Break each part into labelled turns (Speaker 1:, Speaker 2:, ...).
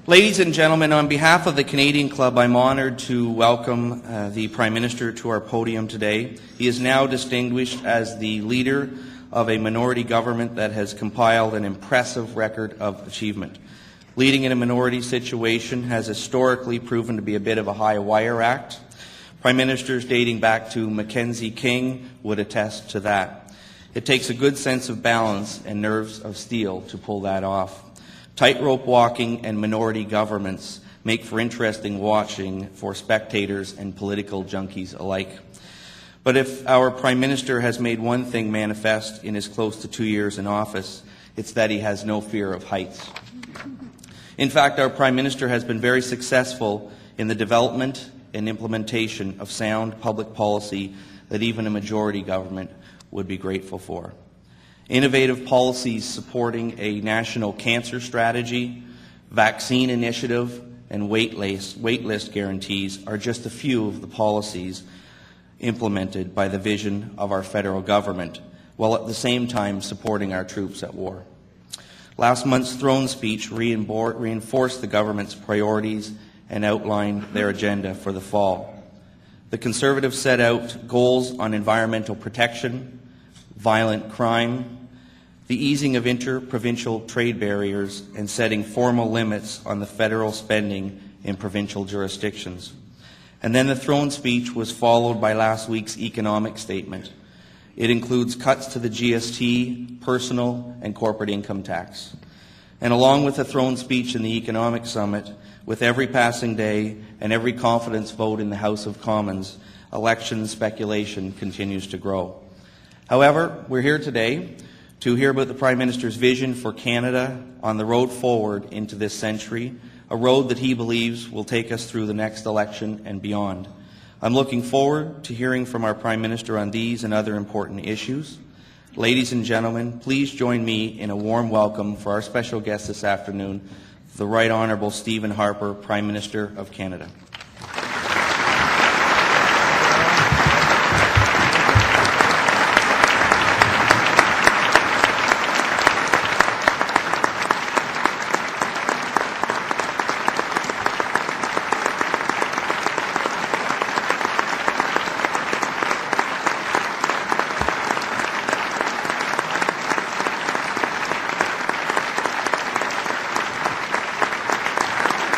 Speaker 1: Ladies and gentlemen, on behalf of the Canadian Club, I'm honored to welcome the Prime Minister to our podium today. He is now distinguished as the leader of a minority government that has compiled an impressive record of achievement. Leading in a minority situation has historically proven to be a bit of a high-wire act. Prime Ministers dating back to Mackenzie King would attest to that. It takes a good sense of balance and nerves of steel to pull that off. Tightrope walking and minority governments make for interesting watching for spectators and political junkies alike. But if our Prime Minister has made one thing manifest in his close to 2 years in office, it's that he has no fear of heights. In fact, our Prime Minister has been very successful in the development and implementation of sound public policy that even a majority government would be grateful for. Innovative policies supporting a national cancer strategy, vaccine initiative, and wait list guarantees are just a few of the policies implemented by the vision of our federal government, while at the same time supporting our troops at war. Last month's throne speech reinforced the government's priorities and outlined their agenda for the fall. The Conservatives set out goals on environmental protection, violent crime, the easing of inter-provincial trade barriers, and setting formal limits on the federal spending in provincial jurisdictions. And then the throne speech was followed by last week's economic statement. It includes cuts to the GST, personal and corporate income tax. And along with the throne speech and the economic summit, with every passing day and every confidence vote in the House of Commons, election speculation continues to grow. However, we're here today to hear about the Prime Minister's vision for Canada on the road forward into this century, a road that he believes will take us through the next election and beyond. I'm looking forward to hearing from our Prime Minister on these and other important issues. Ladies and gentlemen, please join me in a warm welcome for our special guest this afternoon, the Right Honourable Stephen Harper, Prime Minister of Canada.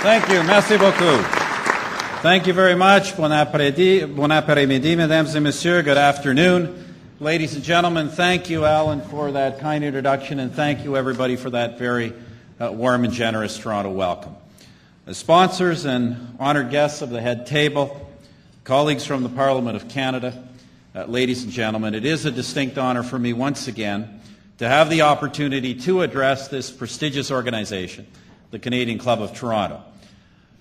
Speaker 2: Thank you. Merci beaucoup. Thank you very much. Bon après-midi, mesdames et messieurs. Good afternoon. Ladies and gentlemen, thank you, Alan, for that kind introduction, and thank you, everybody, for that very warm and generous Toronto welcome. As sponsors and honoured guests of the head table, colleagues from the Parliament of Canada, ladies and gentlemen, it is a distinct honour for me once again to have the opportunity to address this prestigious organization, the Canadian Club of Toronto.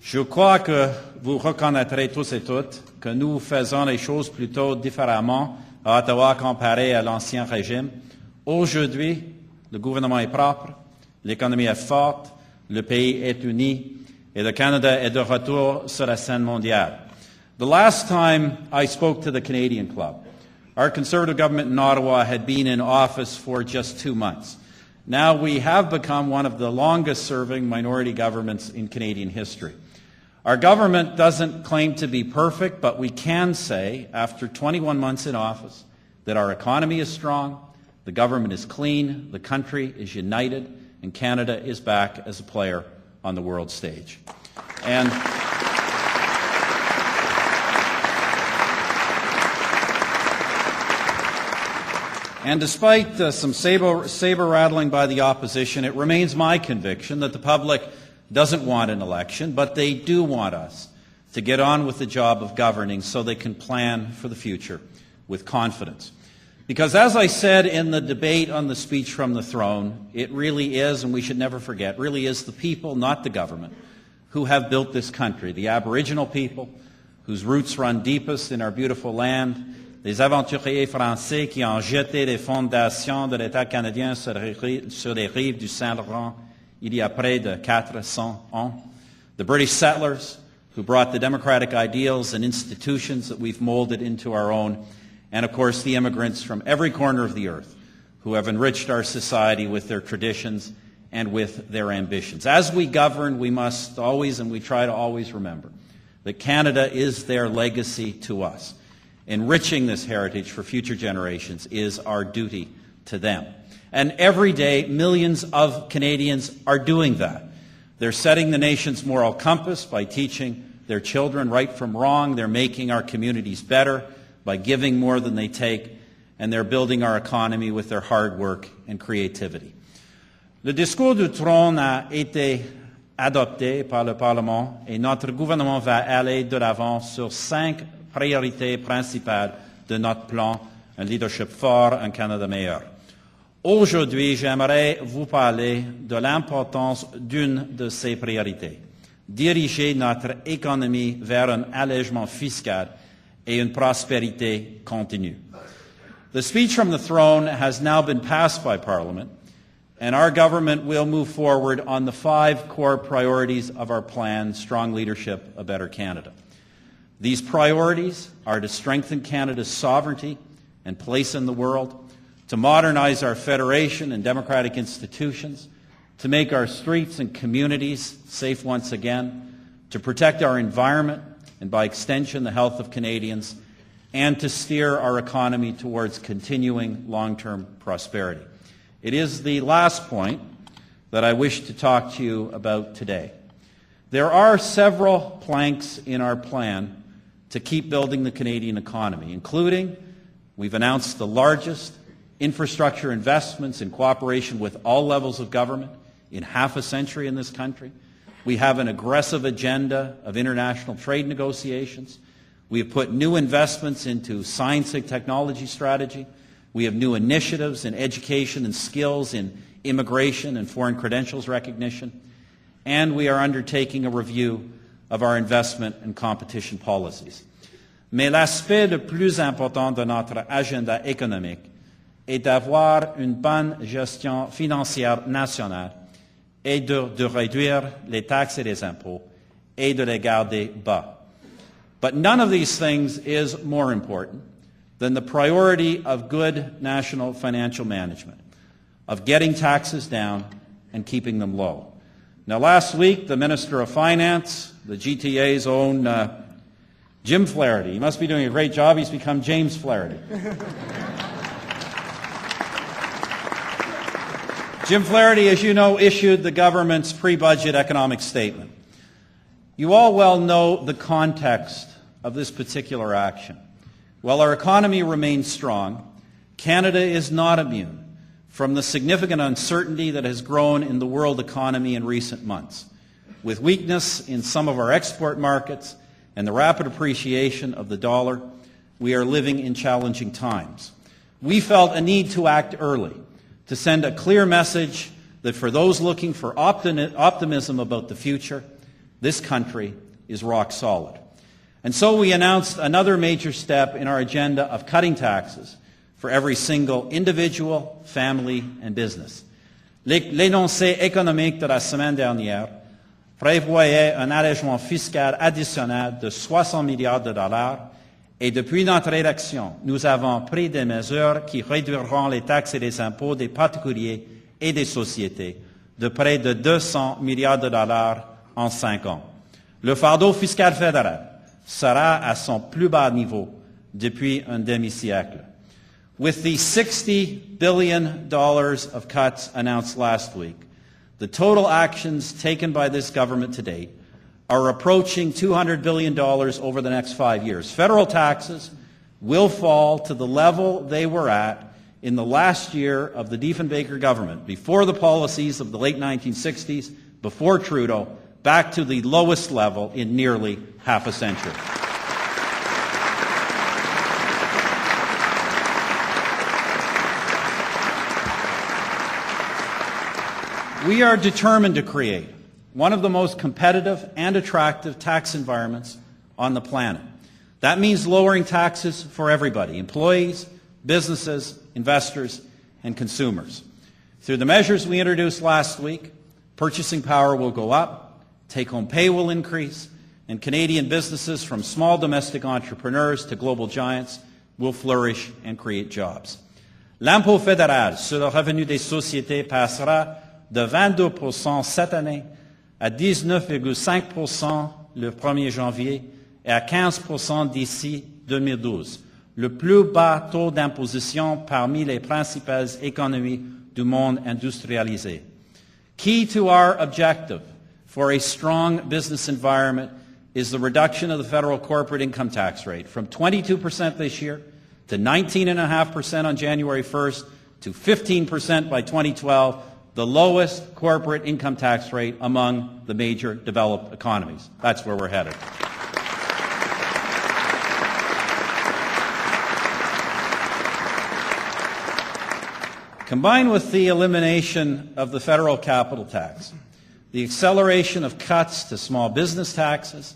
Speaker 2: Je crois que vous reconnaîtrez tous et toutes que nous faisons les choses plutôt différemment à Ottawa comparé à l'ancien régime. Aujourd'hui, le gouvernement est propre, l'économie est forte, le pays est uni, et le Canada est de retour sur la scène mondiale. The last time I spoke to the Canadian Club, our Conservative government in Ottawa had been in office for just 2 months. Now we have become one of the longest-serving minority governments in Canadian history. Our government doesn't claim to be perfect, but we can say, after 21 months in office, that our economy is strong, the government is clean, the country is united, and Canada is back as a player on the world stage. And despite some saber-rattling by the opposition, it remains my conviction that the public doesn't want an election, but they do want us to get on with the job of governing so they can plan for the future with confidence. Because as I said in the debate on the speech from the throne, it really is, and we should never forget, really is the people, not the government, who have built this country, the Aboriginal people, whose roots run deepest in our beautiful land, les aventuriers français qui ont jeté les fondations de l'État canadien sur les rives du Saint-Laurent il y a près de 400 ans, the British settlers who brought the democratic ideals and institutions that we've molded into our own, and of course the immigrants from every corner of the earth who have enriched our society with their traditions and with their ambitions. As we govern, we must always, and we try to always remember, that Canada is their legacy to us. Enriching this heritage for future generations is our duty to them. And every day, millions of Canadians are doing that. They're setting the nation's moral compass by teaching their children right from wrong. They're making our communities better by giving more than they take. And they're building our economy with their hard work and creativity. Le discours du trône a été adopté par le Parlement et notre gouvernement va aller de l'avant sur 5 priorités principales de notre plan, un leadership fort, un Canada meilleur. Aujourd'hui, j'aimerais vous parler de l'importance d'une de ces priorités, diriger notre économie vers un allègement fiscal et une prospérité continue. The speech from the throne has now been passed by Parliament, and our government will move forward on the 5 core priorities of our plan, Strong Leadership, A Better Canada. These priorities are to strengthen Canada's sovereignty and place in the world, to modernize our federation and democratic institutions, to make our streets and communities safe once again, to protect our environment and, by extension, the health of Canadians, and to steer our economy towards continuing long-term prosperity. It is the last point that I wish to talk to you about today. There are several planks in our plan to keep building the Canadian economy, including we've announced the largest infrastructure investments in cooperation with all levels of government in half a century in this country. We have an aggressive agenda of international trade negotiations. We have put new investments into science and technology strategy. We have new initiatives in education and skills, in immigration and foreign credentials recognition. And we are undertaking a review of our investment and competition policies. Mais l'aspect le plus important de notre agenda économique est d'avoir une bonne gestion financière nationale et de réduire les taxes et les impôts et de les garder bas. But none of these things is more important than the priority of good national financial management, of getting taxes down and keeping them low. Now, last week, the Minister of Finance, the GTA's own Jim Flaherty, he must be doing a great job, he's become James Flaherty. Jim Flaherty, as you know, issued the government's pre-budget economic statement. You all well know the context of this particular action. While our economy remains strong, Canada is not immune from the significant uncertainty that has grown in the world economy in recent months. With weakness in some of our export markets and the rapid appreciation of the dollar, we are living in challenging times. We felt a need to act early, to send a clear message that for those looking for optimism about the future, this country is rock solid. And so we announced another major step in our agenda of cutting taxes for every single individual, family, and business. L'énoncé économique de la semaine dernière prévoyait un allègement fiscal additionnel de 60 milliards de dollars et depuis notre élection, nous avons pris des mesures qui réduiront les taxes et les impôts des particuliers et des sociétés de près de 200 milliards de dollars en 5 ans. Le fardeau fiscal fédéral sera à son plus bas niveau depuis un demi-siècle. With the $60 billion of cuts announced last week, the total actions taken by this government to date are approaching $200 billion over the next 5 years. Federal taxes will fall to the level they were at in the last year of the Diefenbaker government, before the policies of the late 1960s, before Trudeau, back to the lowest level in nearly half a century. We are determined to create one of the most competitive and attractive tax environments on the planet. That means lowering taxes for everybody, employees, businesses, investors, and consumers. Through the measures we introduced last week, purchasing power will go up, take-home pay will increase, and Canadian businesses from small domestic entrepreneurs to global giants will flourish and create jobs. L'impôt fédéral sur le revenu des sociétés passera de 22% cette année à 19,5% le 1er janvier et à 15% d'ici 2012, le plus bas taux d'imposition parmi les principales économies du monde industrialisé. Key to our objective for a strong business environment is the reduction of the federal corporate income tax rate from 22% this year to 19.5% on January 1st to 15% by 2012, the lowest corporate income tax rate among the major developed economies. That's where we're headed. Combined with the elimination of the federal capital tax, the acceleration of cuts to small business taxes,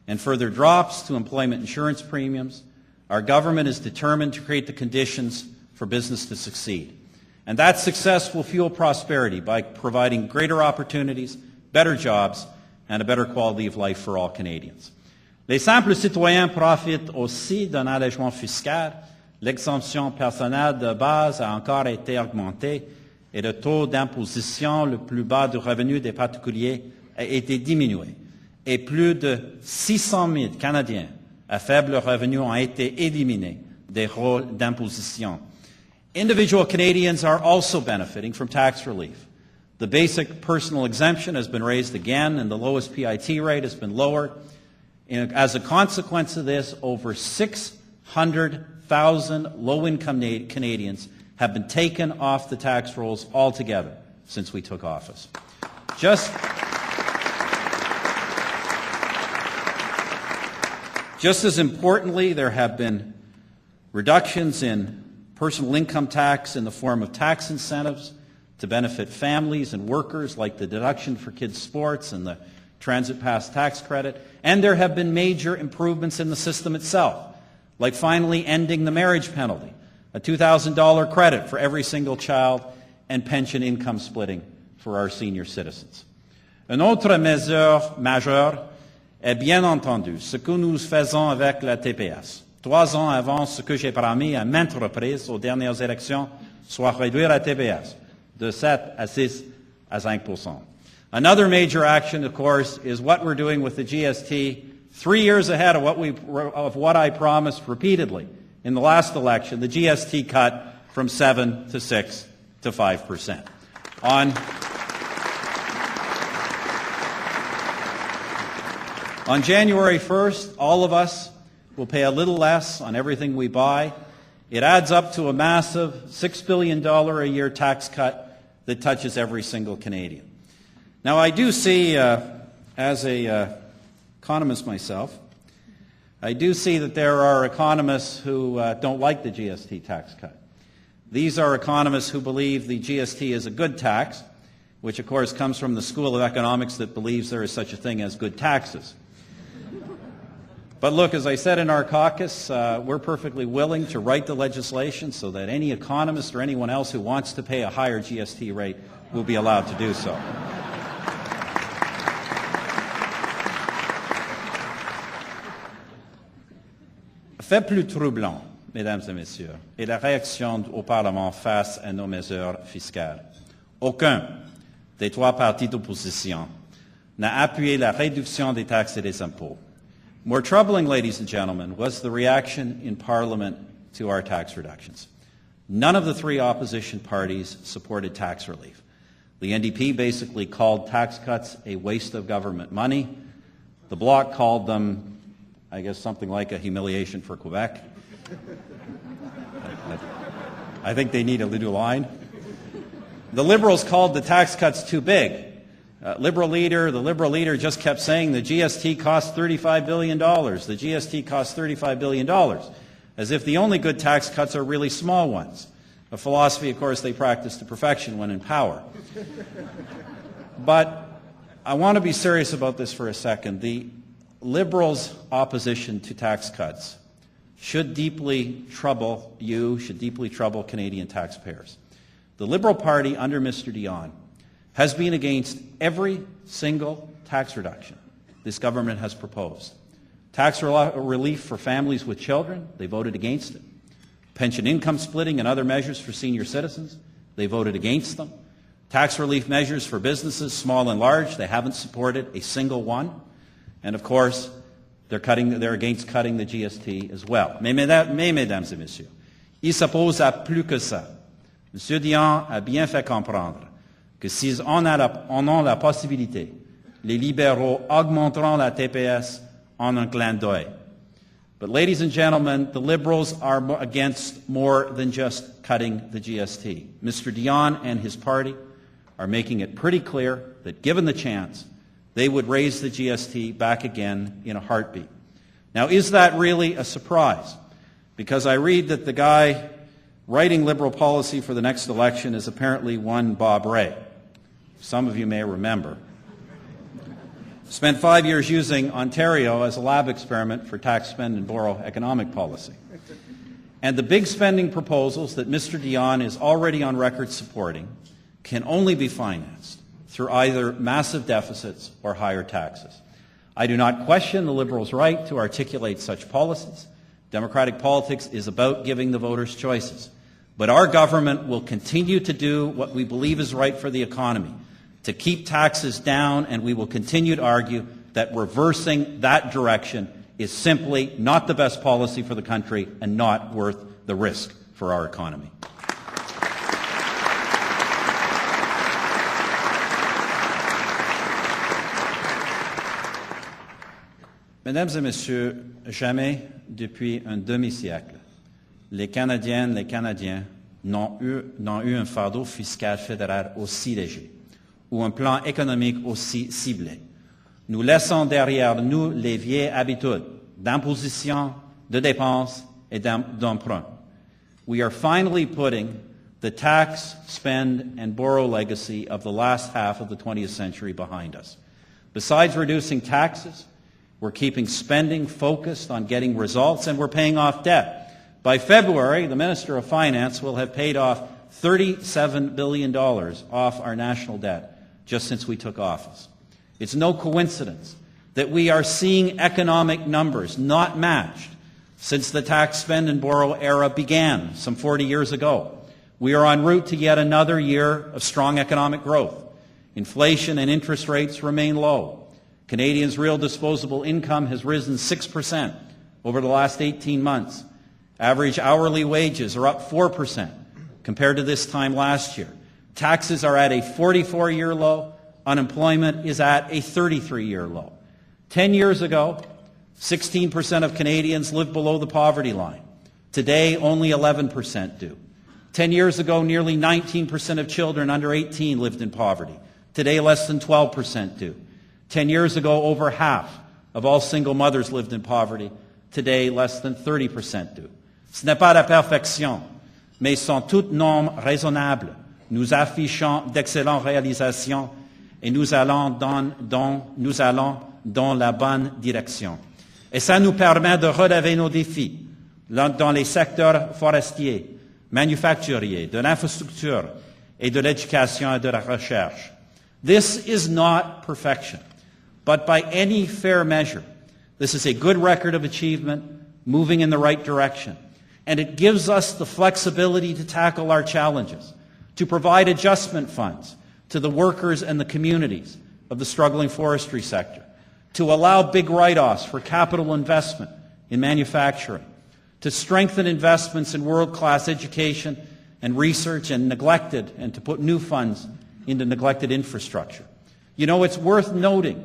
Speaker 2: and further drops to employment insurance premiums, our government is determined to create the conditions for business to succeed. And that success will fuel prosperity by providing greater opportunities, better jobs, and a better quality of life for all Canadians. Les simples citoyens profitent aussi d'un allègement fiscal. L'exemption personnelle de base a encore été augmentée et le taux d'imposition le plus bas du revenu des particuliers a été diminué. Et plus de 600 000 Canadiens à faible revenu ont été éliminés des rôles d'imposition. Individual Canadians are also benefiting from tax relief. The basic personal exemption has been raised again, and the lowest PIT rate has been lowered. As a consequence of this, over 600,000 low-income Canadians have been taken off the tax rolls altogether since we took office. Just as importantly, there have been reductions in personal income tax in the form of tax incentives to benefit families and workers, like the deduction for kids' sports and the transit pass tax credit. And there have been major improvements in the system itself, like finally ending the marriage penalty, a $2,000 credit for every single child, and pension income splitting for our senior citizens. Une autre mesure majeure est bien entendu ce que nous faisons avec la TPS. 3 ans avant ce que j'ai promis à maintes reprises aux dernières élections, soit réduire la TPS de 7 à 6 à 5%. Another major action, of course, is what we're doing with the GST 3 years ahead of what I promised repeatedly in the last election, the GST cut from 7 to 6 to 5%. On January 1st, all of us will pay a little less on everything we buy. It adds up to a massive $6 billion a year tax cut that touches every single Canadian. Now, I do see, as an economist myself, I do see that there are economists who don't like the GST tax cut. These are economists who believe the GST is a good tax, which of course comes from the School of Economics that believes there is such a thing as good taxes. But look, as I said in our caucus, we're perfectly willing to write the legislation so that any economist or anyone else who wants to pay a higher GST rate will be allowed to do so. Fait plus troublant, mesdames et messieurs, est la réaction au Parlement face à nos mesures fiscales. Aucun des 3 partis d'opposition n'a appuyé la réduction des taxes et des impôts. More troubling, ladies and gentlemen, was the reaction in Parliament to our tax reductions. None of the 3 opposition parties supported tax relief. The NDP basically called tax cuts a waste of government money. The Bloc called them, I guess, something like a humiliation for Quebec. I think they need a little line. The Liberals called the tax cuts too big. The Liberal leader just kept saying the GST cost $35 billion. The GST cost $35 billion, as if the only good tax cuts are really small ones. A philosophy, of course, they practice to perfection when in power. But I want to be serious about this for a second. The Liberals' opposition to tax cuts should deeply trouble you, should deeply trouble Canadian taxpayers. The Liberal Party under Mr. Dion has been against every single tax reduction this government has proposed. Tax relief for families with children, they voted against it. Pension income splitting and other measures for senior citizens, they voted against them. Tax relief measures for businesses, small and large, they haven't supported a single one. And of course, they're against cutting the GST as well. Mais, mesdames et messieurs, il s'oppose à plus que ça. M. Dion a bien fait comprendre que s'ils en ont la possibilité, les libéraux augmenteront la TPS en un clin d'œil. But ladies and gentlemen, the Liberals are against more than just cutting the GST. Mr. Dion and his party are making it pretty clear that given the chance, they would raise the GST back again in a heartbeat. Now, is that really a surprise? Because I read that the guy writing Liberal policy for the next election is apparently one Bob Rae. Some of you may remember. Spent 5 years using Ontario as a lab experiment for tax, spend, and borrow economic policy. And the big spending proposals that Mr. Dion is already on record supporting can only be financed through either massive deficits or higher taxes. I do not question the Liberals' right to articulate such policies. Democratic politics is about giving the voters choices. But our government will continue to do what we believe is right for the economy, to keep taxes down, and we will continue to argue that reversing that direction is simply not the best policy for the country and not worth the risk for our economy. Mesdames et messieurs, jamais depuis un demi-siècle, les Canadiennes, les Canadiens n'ont eu un fardeau fiscal fédéral aussi léger ou un plan économique aussi ciblé. Nous laissons derrière nous les vieilles habitudes d'imposition, de dépenses et d'emprunt. We are finally putting the tax, spend, and borrow legacy of the last half of the 20th century behind us. Besides reducing taxes, we're keeping spending focused on getting results, and we're paying off debt. By February, the Minister of Finance will have paid off $37 billion off our national debt just since we took office. It's no coincidence that we are seeing economic numbers not matched since the tax, spend, and borrow era began some 40 years ago. We are en route to yet another year of strong economic growth. Inflation and interest rates remain low. Canadians' real disposable income has risen 6% over the last 18 months. Average hourly wages are up 4% compared to this time last year. Taxes are at a 44-year low. Unemployment is at a 33-year low. 10 years ago, 16% of Canadians lived below the poverty line. Today, only 11% do. 10 years ago, nearly 19% of children under 18 lived in poverty. Today, less than 12% do. 10 years ago, over half of all single mothers lived in poverty. Today, less than 30% do. Ce n'est pas la perfection, mais sont toutes normes raisonnables. Nous affichons d'excellentes réalisations et nous allons dans la bonne direction. Et ça nous permet de relever nos défis dans les secteurs forestiers, manufacturiers, de l'infrastructure et de l'éducation et de la recherche. This is not perfection. But by any fair measure, this is a good record of achievement, moving in the right direction. And it gives us the flexibility to tackle our challenges, to provide adjustment funds to the workers and the communities of the struggling forestry sector, to allow big write-offs for capital investment in manufacturing, to strengthen investments in world-class education and research and to put new funds into neglected infrastructure. You know, it's worth noting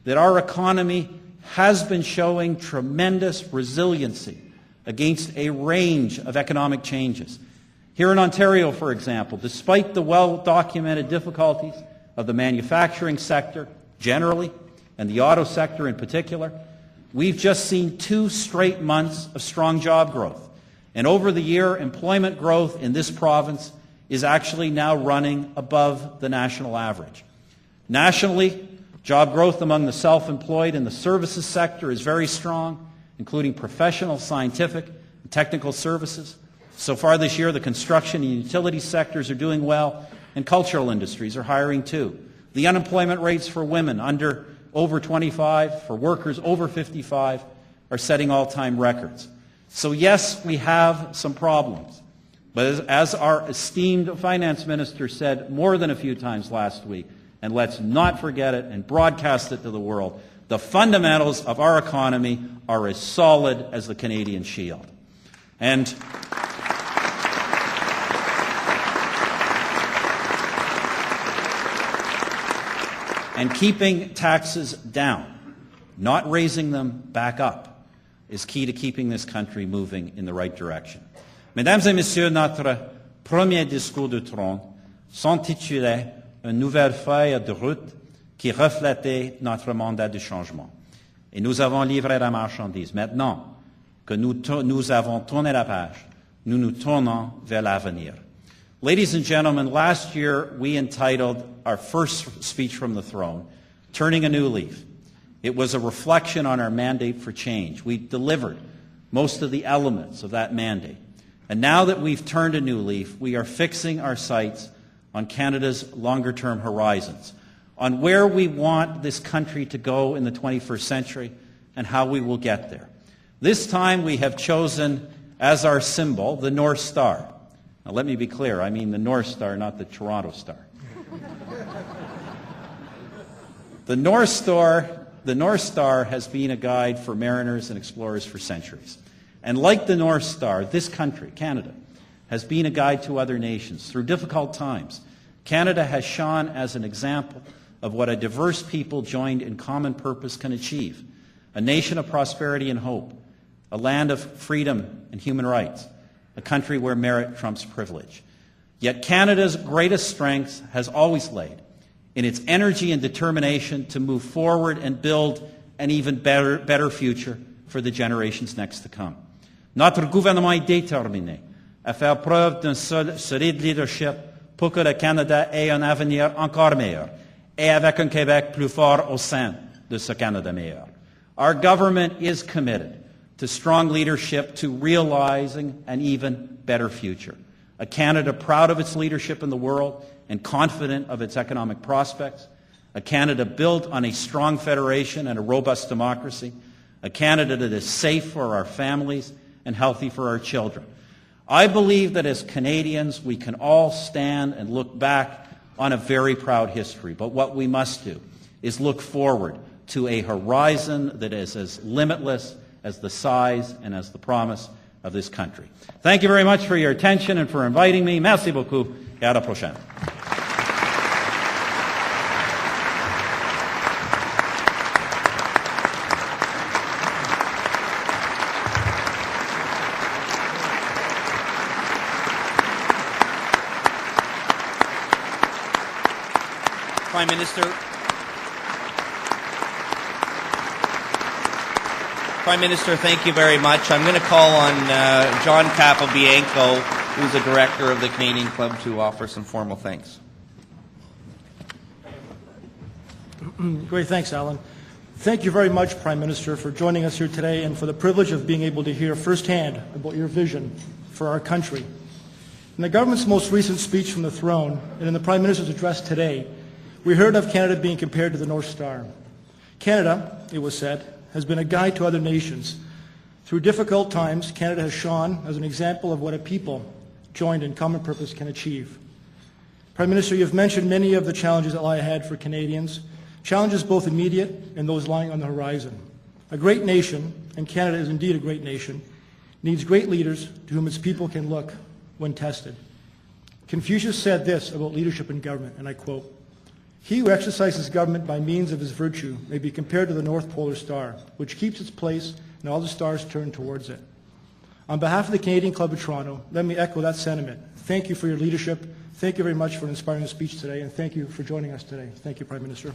Speaker 2: that our economy has been showing tremendous resiliency against a range of economic changes. Here in Ontario, for example, despite the well-documented difficulties of the manufacturing sector generally and the auto sector in particular, we've just seen 2 straight months of strong job growth. And over the year, employment growth in this province is actually now running above the national average. Nationally, job growth among the self-employed in the services sector is very strong, including professional, scientific, and technical services. So far this year, the construction and utility sectors are doing well, and cultural industries are hiring too. The unemployment rates for women over 25, for workers over 55, are setting all-time records. So yes, we have some problems, But as our esteemed finance minister said more than a few times last week, and let's not forget it and broadcast it to the world, the fundamentals of our economy are as solid as the Canadian Shield. And keeping taxes down, not raising them back up, is key to keeping this country moving in the right direction. Mesdames et Messieurs, notre premier discours de trône s'intitulait « Une nouvelle feuille de route » qui reflétait notre mandat de changement. Et nous avons livré la marchandise. Maintenant que nous avons tourné la page, nous nous tournons vers l'avenir. Ladies and gentlemen, last year we entitled our first speech from the throne, Turning a New Leaf. It was a reflection on our mandate for change. We delivered most of the elements of that mandate. And now that we've turned a new leaf, we are fixing our sights on Canada's longer-term horizons, on where we want this country to go in the 21st century and how we will get there. This time we have chosen as our symbol the North Star. Now let me be clear, I mean the North Star, not the Toronto Star. The North Star has been a guide for mariners and explorers for centuries. And like the North Star, this country, Canada, has been a guide to other nations. Through difficult times, Canada has shone as an example of what a diverse people joined in common purpose can achieve. A nation of prosperity and hope, a land of freedom and human rights, a country where merit trumps privilege. Yet Canada's greatest strength has always laid in its energy and determination to move forward and build an even better future for the generations next to come. Notre gouvernement est déterminé à faire preuve d'un solide leadership pour que le Canada ait un avenir encore meilleur et avec un Québec plus fort au sein de ce Canada meilleur. Our government is committed to strong leadership to realizing an even better future. A Canada proud of its leadership in the world and confident of its economic prospects. A Canada built on a strong federation and a robust democracy. A Canada that is safe for our families and healthy for our children. I believe that as Canadians, we can all stand and look back on a very proud history. But what we must do is look forward to a horizon that is as limitless as the size and as the promise of this country. Thank you very much for your attention and for inviting me. Merci beaucoup et à la prochaine.
Speaker 1: Prime Minister, thank you very much. I'm going to call on John Capobianco, who's the director of the Canadian Club, to offer some formal thanks.
Speaker 3: Great, thanks, Alan. Thank you very much, Prime Minister, for joining us here today and for the privilege of being able to hear firsthand about your vision for our country. In the government's most recent speech from the throne and in the Prime Minister's address today, we heard of Canada being compared to the North Star. Canada, it was said, has been a guide to other nations. Through difficult times, Canada has shone as an example of what a people joined in common purpose can achieve. Prime Minister, you've mentioned many of the challenges that lie ahead for Canadians, challenges both immediate and those lying on the horizon. A great nation, and Canada is indeed a great nation, needs great leaders to whom its people can look when tested. Confucius said this about leadership in government, and I quote, "He who exercises government by means of his virtue may be compared to the North Polar Star, which keeps its place and all the stars turn towards it." On behalf of the Canadian Club of Toronto, let me echo that sentiment. Thank you for your leadership. Thank you very much for an inspiring speech today, and thank you for joining us today. Thank you, Prime Minister.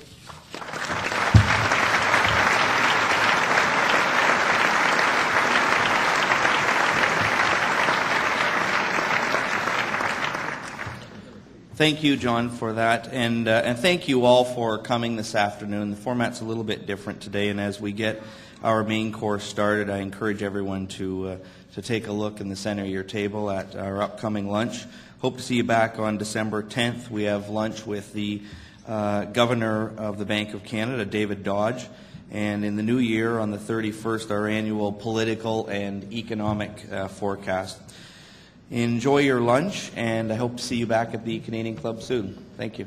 Speaker 1: Thank you, John, for that, and thank you all for coming this afternoon. The format's a little bit different today, and as we get our main course started, I encourage everyone to take a look in the center of your table at our upcoming lunch. Hope to see you back on December 10th. We have lunch with the Governor of the Bank of Canada, David Dodge, and in the new year, on the 31st, our annual political and economic forecast. Enjoy your lunch, and I hope to see you back at the Canadian Club soon. Thank you.